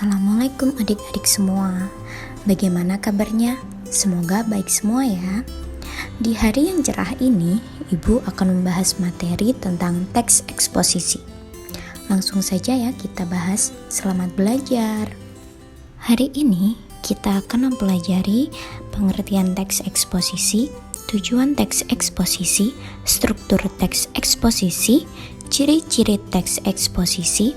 Assalamualaikum adik-adik semua. Bagaimana kabarnya? Semoga baik semua ya. Di hari yang cerah ini, Ibu akan membahas materi tentang teks eksposisi. Langsung saja ya kita bahas. Selamat belajar. Hari ini kita akan mempelajari pengertian teks eksposisi, tujuan teks eksposisi, struktur teks eksposisi, ciri-ciri teks eksposisi,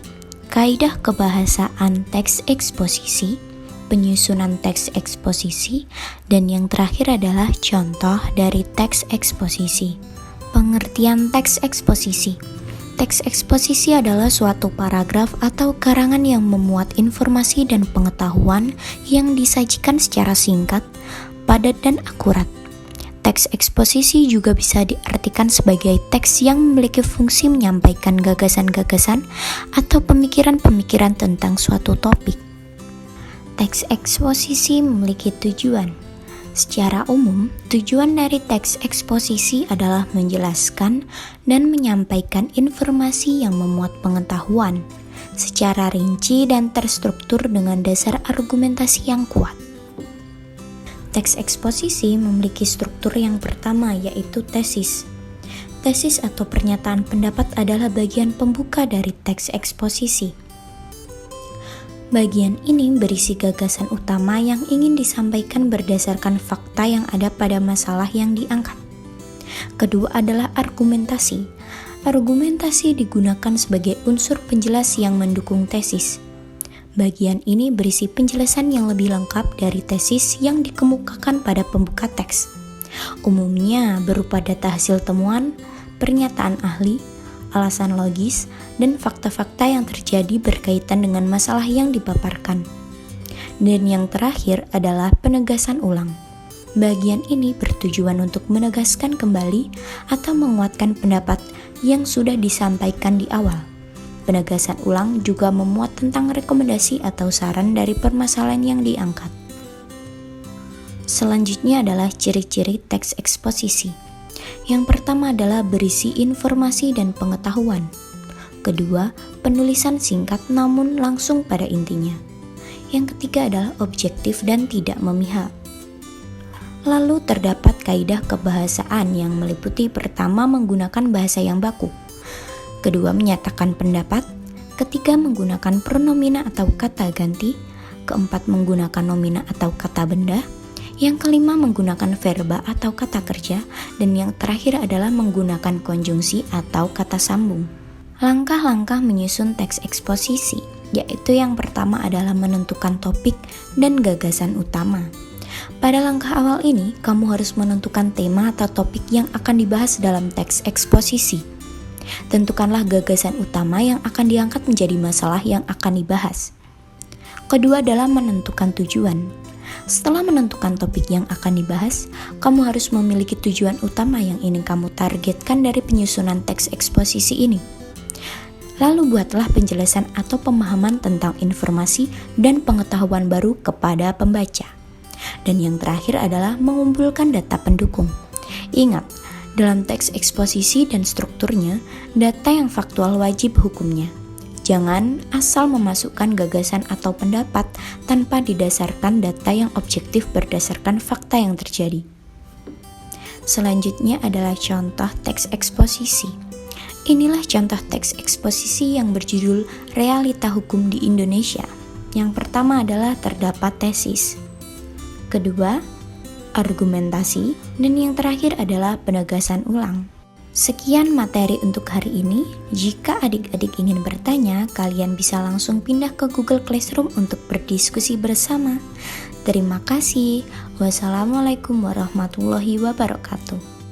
kaidah kebahasaan teks eksposisi, penyusunan teks eksposisi, dan yang terakhir adalah contoh dari teks eksposisi. Pengertian teks eksposisi. Teks eksposisi adalah suatu paragraf atau karangan yang memuat informasi dan pengetahuan yang disajikan secara singkat, padat, dan akurat. Teks eksposisi juga bisa diartikan sebagai teks yang memiliki fungsi menyampaikan gagasan-gagasan atau pemikiran-pemikiran tentang suatu topik. Teks eksposisi memiliki tujuan. Secara umum, tujuan dari teks eksposisi adalah menjelaskan dan menyampaikan informasi yang memuat pengetahuan secara rinci dan terstruktur dengan dasar argumentasi yang kuat. Teks eksposisi memiliki struktur yang pertama, yaitu tesis. Tesis atau pernyataan pendapat adalah bagian pembuka dari teks eksposisi. Bagian ini berisi gagasan utama yang ingin disampaikan berdasarkan fakta yang ada pada masalah yang diangkat. Kedua adalah argumentasi. Argumentasi digunakan sebagai unsur penjelas yang mendukung tesis. Bagian ini berisi penjelasan yang lebih lengkap dari tesis yang dikemukakan pada pembuka teks. Umumnya berupa data hasil temuan, pernyataan ahli, alasan logis, dan fakta-fakta yang terjadi berkaitan dengan masalah yang dipaparkan. Dan yang terakhir adalah penegasan ulang. Bagian ini bertujuan untuk menegaskan kembali atau menguatkan pendapat yang sudah disampaikan di awal. Penegasan ulang juga memuat tentang rekomendasi atau saran dari permasalahan yang diangkat. Selanjutnya adalah ciri-ciri teks eksposisi. Yang pertama adalah berisi informasi dan pengetahuan. Kedua, penulisan singkat namun langsung pada intinya. Yang ketiga adalah objektif dan tidak memihak. Lalu terdapat kaidah kebahasaan yang meliputi pertama menggunakan bahasa yang baku. Kedua, menyatakan pendapat. Ketiga, menggunakan pronomina atau kata ganti. Keempat, menggunakan nomina atau kata benda. Yang kelima, menggunakan verba atau kata kerja. Dan yang terakhir adalah menggunakan konjungsi atau kata sambung. Langkah-langkah menyusun teks eksposisi, yaitu yang pertama adalah menentukan topik dan gagasan utama. Pada langkah awal ini, kamu harus menentukan tema atau topik yang akan dibahas dalam teks eksposisi. Tentukanlah gagasan utama yang akan diangkat menjadi masalah yang akan dibahas. Kedua adalah menentukan tujuan. Setelah menentukan topik yang akan dibahas, kamu harus memiliki tujuan utama yang ingin kamu targetkan dari penyusunan teks eksposisi ini. Lalu buatlah penjelasan atau pemahaman tentang informasi dan pengetahuan baru kepada pembaca. Dan yang terakhir adalah mengumpulkan data pendukung. Ingat, dalam teks eksposisi dan strukturnya, data yang faktual wajib hukumnya. Jangan asal memasukkan gagasan atau pendapat tanpa didasarkan data yang objektif berdasarkan fakta yang terjadi. Selanjutnya adalah contoh teks eksposisi. Inilah contoh teks eksposisi yang berjudul Realita Hukum di Indonesia. Yang pertama adalah terdapat tesis. Kedua, argumentasi, dan yang terakhir adalah penegasan ulang. Sekian materi untuk hari ini. Jika adik-adik ingin bertanya, kalian bisa langsung pindah ke Google Classroom untuk berdiskusi bersama. Terima kasih. Wassalamualaikum warahmatullahi wabarakatuh.